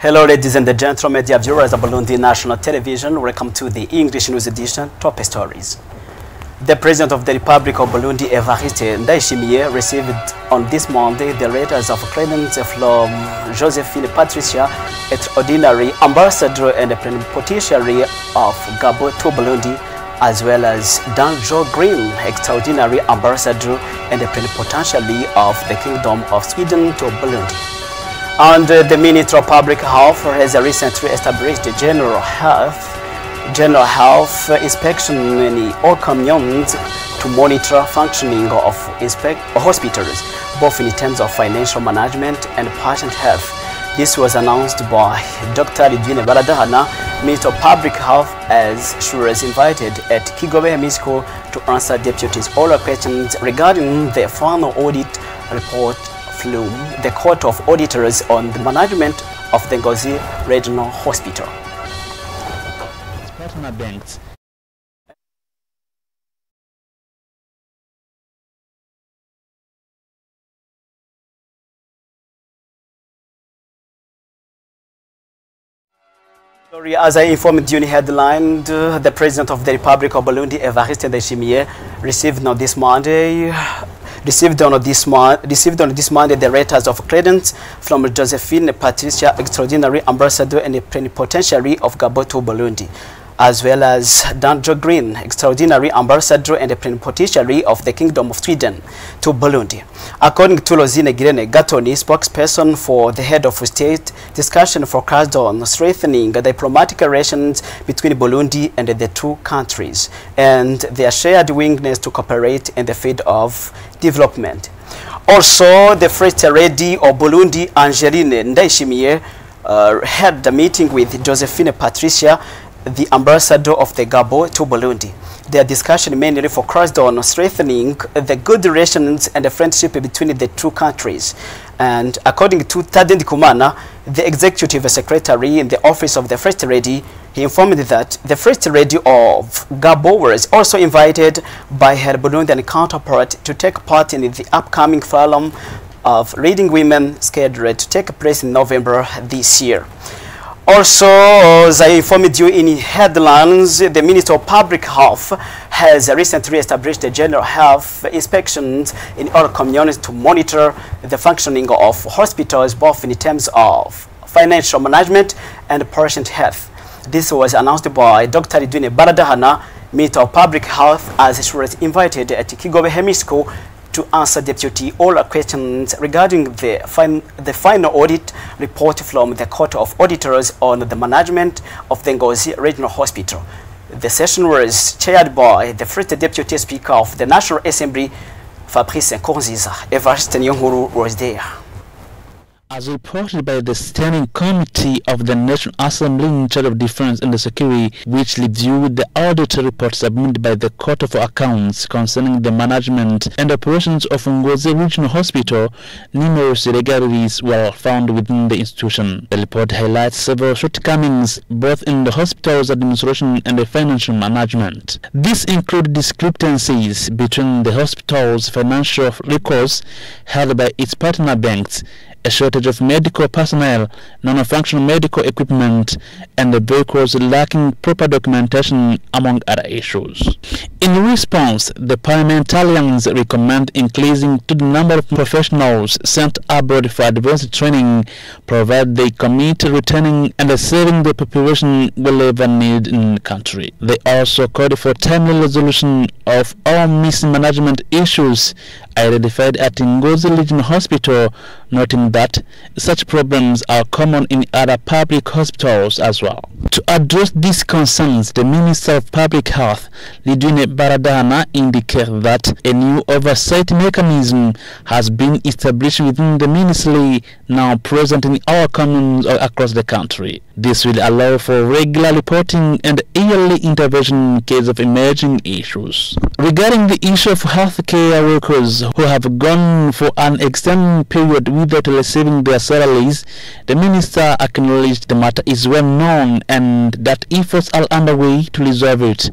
Hello ladies and gentlemen, dear viewers of Burundi National Television. Welcome to the English News Edition, Top Stories. The President of the Republic of Burundi, Evariste Ndayishimiye, received on this Monday the letters of credence from Josephine Patricia, Extraordinary Ambassador and Plenipotentiary of Gabon to Burundi, as well as Danjo Green, Extraordinary Ambassador and Plenipotentiary of the Kingdom of Sweden to Burundi. And the Minister of Public Health has recently established the general health inspection in all communities to monitor functioning of hospitals, both in terms of financial management and patient health. This was announced by Dr. Lidwine Baradahana, Minister of Public Health, as she was invited at Kigobe Hemisco to answer deputies' all questions regarding the final audit report from the Court of Auditors on the management of the Ngozi Regional Hospital. Partner banks. As I informed during headline, the President of the Republic of Burundi, Evariste Ndayishimiye, received on this Monday the letters of credence from Josephine Patricia, Extraordinary Ambassador and Plenipotentiary of Gabon to Burundi, as well as Danjo Green, Extraordinary Ambassador and Plenipotentiary of the Kingdom of Sweden to Burundi. According to Lozine Girene Gatoni, spokesperson for the head of state, discussion focused on strengthening the diplomatic relations between Burundi and the two countries and their shared willingness to cooperate in the field of development. Also, the First Lady of Burundi, Angeline Ndayishimiye, had a meeting with Josephine Patricia, the ambassador of the Gabon to Burundi. Their discussion mainly focused on strengthening the good relations and the friendship between the two countries. And according to Tade Ndikumana, the executive secretary in the office of the First Lady, he informed that the First Lady of Gabon was also invited by her Burundian counterpart to take part in the upcoming forum of leading women scheduled to take place in November this year. Also, as I informed you in headlines, the Minister of Public Health has recently established the general health inspections in all communities to monitor the functioning of hospitals, both in terms of financial management and patient health. This was announced by Dr. Lidwine Baradahana, Minister of Public Health, as she was invited at Kigobe Hemisco to answer deputy all questions regarding the final audit report from the Court of Auditors on the management of the Ngozi Regional Hospital. The session was chaired by the First Deputy Speaker of the National Assembly, Fabrice Nkurunziza. Evariste Ndayishimiye was there. As reported by the Standing Committee of the National Assembly in charge of Defense and Security, which reviewed the audit report submitted by the Court of Accounts concerning the management and operations of Ngozi Regional Hospital, numerous irregularities were found within the institution. The report highlights several shortcomings both in the hospital's administration and the financial management. These include discrepancies between the hospital's financial records held by its partner banks, a shortage of medical personnel, non-functional medical equipment, and the vehicles lacking proper documentation, among other issues. In response, the parliamentarians recommend increasing to the number of professionals sent abroad for advanced training, provided they commit to returning and serving the population wherever needed in the country. They also called for timely resolution of all mismanagement issues identified at Ngozi Regional Hospital, noting that such problems are common in other public hospitals as well. To address these concerns, the Minister of Public Health, Lidwine Baradahana, indicated that a new oversight mechanism has been established within the ministry now present in our communes across the country. This will allow for regular reporting and yearly intervention in case of emerging issues. Regarding the issue of healthcare workers who have gone for an extended period without receiving their salaries, the minister acknowledged the matter is well known and that efforts are underway to resolve it.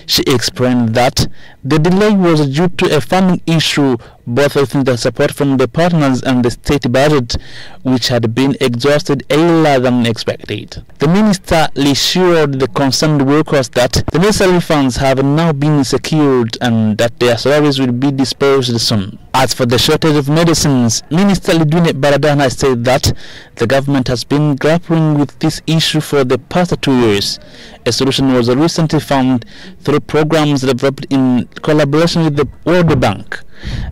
She explained that the delay was due to a funding issue, both facing the support from the partners and the state budget, which had been exhausted earlier than expected. The minister assured the concerned workers that the necessary funds have now been secured and that their salaries will be dispersed soon. As for the shortage of medicines, Minister Lidwine Baradana said that the government has been grappling with this issue for the past 2 years. A solution was recently found through programs developed in collaboration with the World Bank.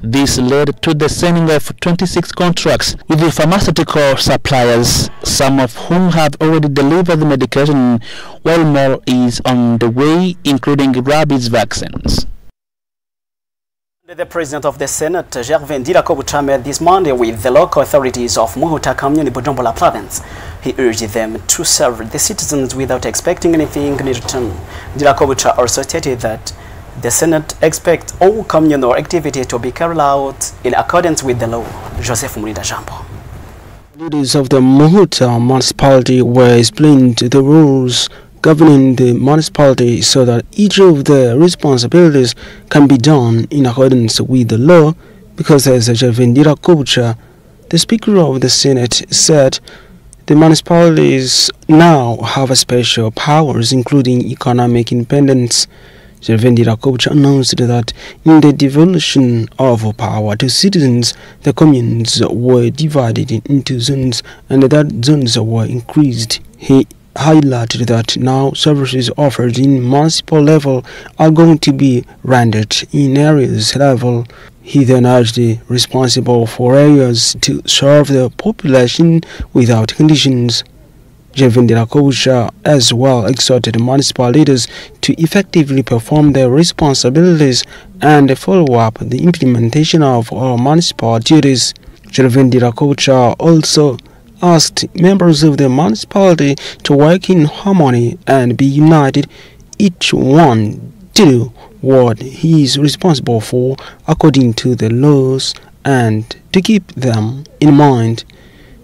This led to the signing of 26 contracts with the pharmaceutical suppliers, some of whom have already delivered the medication, while more is on the way, including rabies vaccines. The President of the Senate, Gervais Ndirakobucha, met this Monday with the local authorities of Muhuta Commune, Bujumbura Province. He urged them to serve the citizens without expecting anything in return. Ndirakobucha also stated that the Senate expects all communal activity to be carried out in accordance with the law. Joseph Murida Jambo. Leaders of the Muhuta municipality were explained the rules governing the municipality so that each of the responsibilities can be done in accordance with the law, because as Gervais Ndirakobucha, the Speaker of the Senate, said, the municipalities now have special powers including economic independence. Gervais Ndirakobucha announced that in the devolution of power to citizens, the communes were divided into zones and that zones were increased. He highlighted that now services offered in municipal level are going to be rendered in areas level. He then urged the responsible for areas to serve the population without conditions. Gervais Ndirakobucha as well exhorted municipal leaders to effectively perform their responsibilities and follow up the implementation of all municipal duties. Gervais Ndirakobucha also asked members of the municipality to work in harmony and be united, each one to do what he is responsible for according to the laws and to keep them in mind.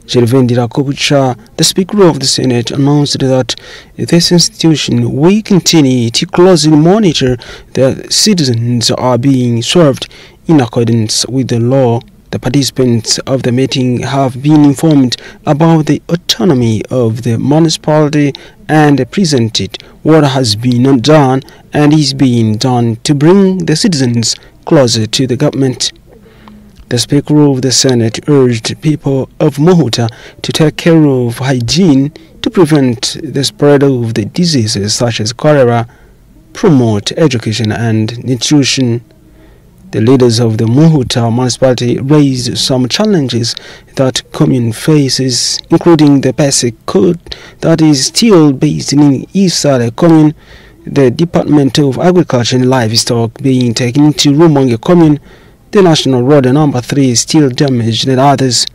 Gervais Ndirakobucha, the Speaker of the Senate, announced that this institution will continue to closely monitor that citizens are being served in accordance with the law. The participants of the meeting have been informed about the autonomy of the municipality and presented what has been done and is being done to bring the citizens closer to the government. The Speaker of the Senate urged people of Muhuta to take care of hygiene to prevent the spread of the diseases such as cholera, promote education and nutrition. The leaders of the Muhuta municipality raised some challenges that commune faces, including the basic code that is still based in East Sale commune, the Department of Agriculture and Livestock being taken to Rumonge commune, the National Road number 3 is still damaged and others.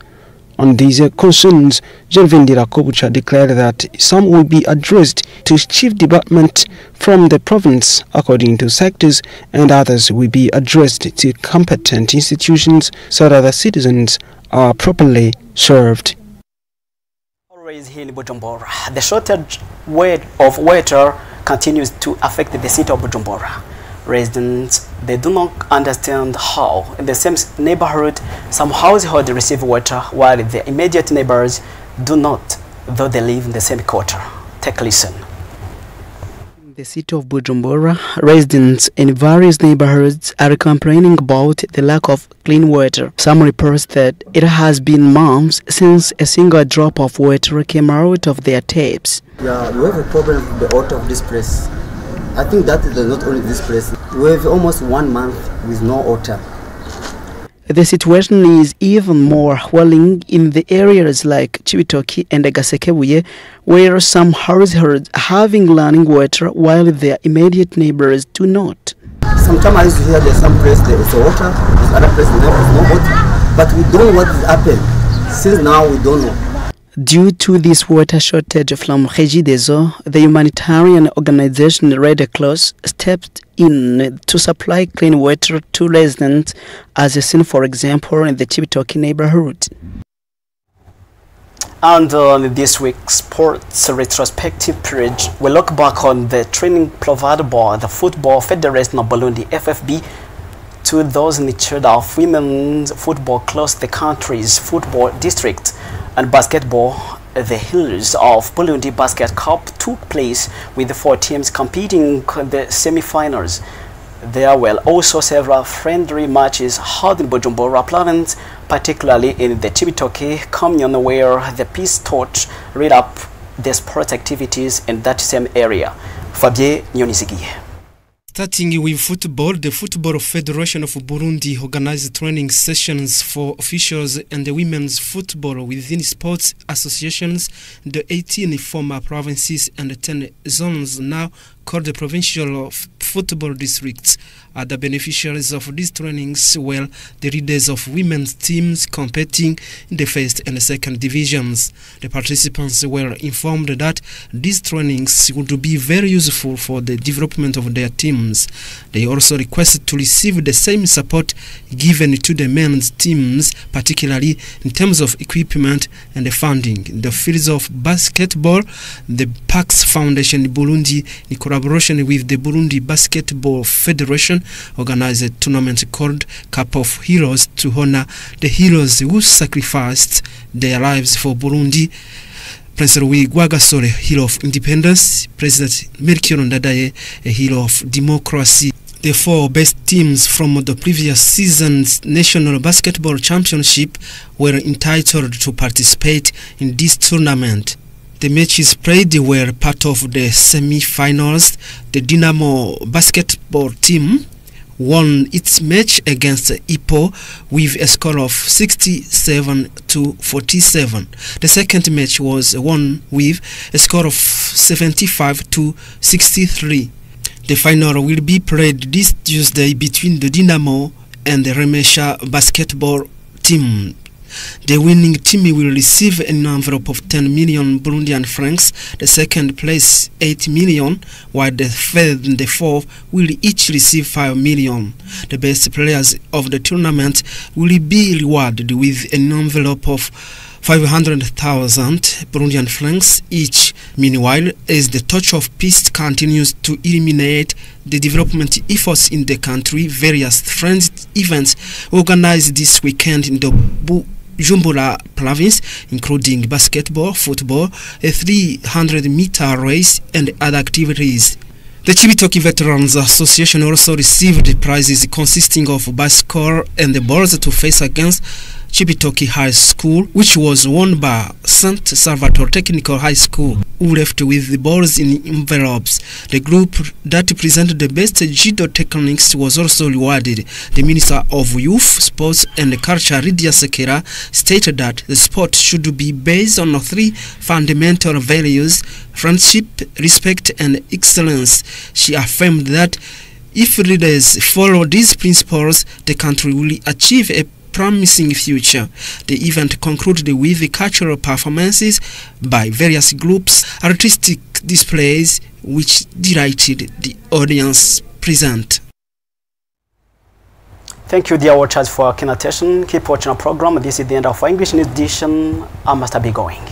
On these concerns, Gervais Ndirakobucha declared that some will be addressed to Chief Department from the province according to sectors, and others will be addressed to competent institutions so that the citizens are properly served. Always here in Bujumbura, the shortage of water continues to affect the city of Bujumbura. Residents, they do not understand how in the same neighborhood some households receive water while the immediate neighbors do not, though they live in the same quarter. Take a listen. In the city of Bujumbura, residents in various neighborhoods are complaining about the lack of clean water. Some reports that it has been months since a single drop of water came out of their taps. Yeah, we have a problem with the water of this place. I think that is not only this place. We have almost 1 month with no water. The situation is even more worrying in the areas like Chibitoki and Gasekebuye, where some households are having running water while their immediate neighbors do not. Sometimes I used to hear there's some place there is water, there's other place there is no water, but we don't know what is happening. Since now we don't know. Due to this water shortage from Regideso, the humanitarian organization Red Cross stepped in to supply clean water to residents, as seen, for example, in the Chibitoki neighborhood. And on this week's sports retrospective page, we look back on the training provided by the Football Federation of Burundi, FFB, to those in charge of women's football across the country's football district and basketball. The Heroes of Burundi Basket Cup took place with 4 teams competing in the semi-finals. There were also several friendly matches held in Bujumbura province, particularly in the Cibitoke commune, where the peace torch lit up the sports activities in that same area. Fabien Nyonizigi. Starting with football, the Football Federation of Burundi organized training sessions for officials and the women's football within sports associations, the 18 former provinces and the 10 zones now called the provincial football districts. Other beneficiaries of these trainings were the leaders of women's teams competing in the first and second divisions. The participants were informed that these trainings would be very useful for the development of their teams. They also requested to receive the same support given to the men's teams, particularly in terms of equipment and funding. In the fields of basketball, the Pax Foundation Burundi, in collaboration with the Burundi Basketball Federation, organized a tournament called Cup of Heroes to honor the heroes who sacrificed their lives for Burundi. Prince Louis Rwagasore, hero of independence; President Melchior Ndadaye, a hero of democracy. The 4 best teams from the previous season's National Basketball Championship were entitled to participate in this tournament. The matches played were part of the semi-finals. The Dynamo basketball team won its match against Ipo with a score of 67-47. The second match was won with a score of 75-63. The final will be played this Tuesday between the Dynamo and the Remesha basketball team. The winning team will receive an envelope of 10 million Burundian francs, the second place 8 million, while the third and the fourth will each receive 5 million. The best players of the tournament will be rewarded with an envelope of 500,000 Burundian francs each. Meanwhile, as the torch of peace continues to illuminate the development efforts in the country, various friends events organized this weekend in the Bujumbura province, including basketball, football, a 300-meter race, and other activities. The Cibitoke Veterans Association also received prizes consisting of bicycle and the balls to face against Cibitoke High School, which was won by St. Salvatore Technical High School, who left with the balls in envelopes. The group that presented the best judo techniques was also rewarded. The Minister of Youth, Sports and Culture, Lydia Sekera, stated that the sport should be based on 3 fundamental values: friendship, respect, and excellence. She affirmed that if leaders follow these principles, the country will achieve a promising future. The event concluded with cultural performances by various groups, artistic displays which delighted the audience present. Thank you, dear watchers, for keen attention. Keep watching our program. This is the end of our English News edition. I must be going.